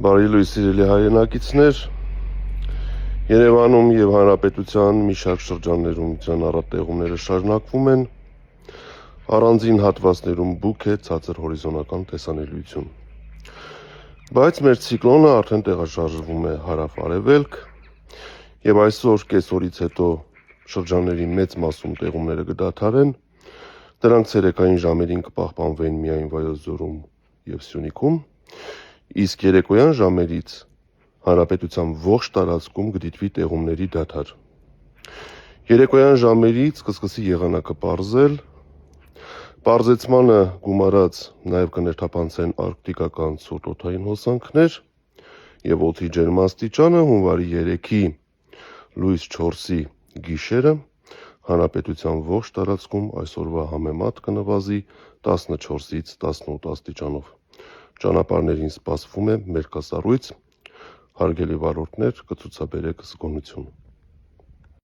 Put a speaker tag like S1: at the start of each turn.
S1: Բարի լույս սիրելի հայրենակիցներ, Երևանում եւ Հանրապետության մի շարք շրջաններում ճանապարհատեղումները շարունակվում են, առանձին հատվածներում բուք է ցածր հորիզոնական տեսանելիություն։ Բայց մեր ցիկլոնը արդեն տեղաշարժվում է հարավ-արևելք եւ այսօր կեսօրից հետո շրջանների մեծ մասում տեղումները կդադարեն, դրանք ցերեկային ժամերին կպահպանվեն միայն Վայոց ձորում եւ Սյունիքում, իսկ երեկոյան ժամերից Հանրապետության ողջ տարածքում կդիտվի տեղումների դադար։ Երեկոյան ժամերից կսկսի եղանակը պարզել, պարզեցմանը գումարած նաև կներթափանցեն արկտիկական ցուրտ օդային հոսանքներ եւ օդի ջերմաստիճանը հունվարի 3-ի լույս 4-ի գիշերը Հանրապետության ողջ տարածքում այսօրվա համեմատ կնվազի 14-ից 18 աստիճանով։ Ճանապարհներին սպասվում է մերկասառույց, հարգելի վարորդներ, կցուցաբերեք զգոնություն։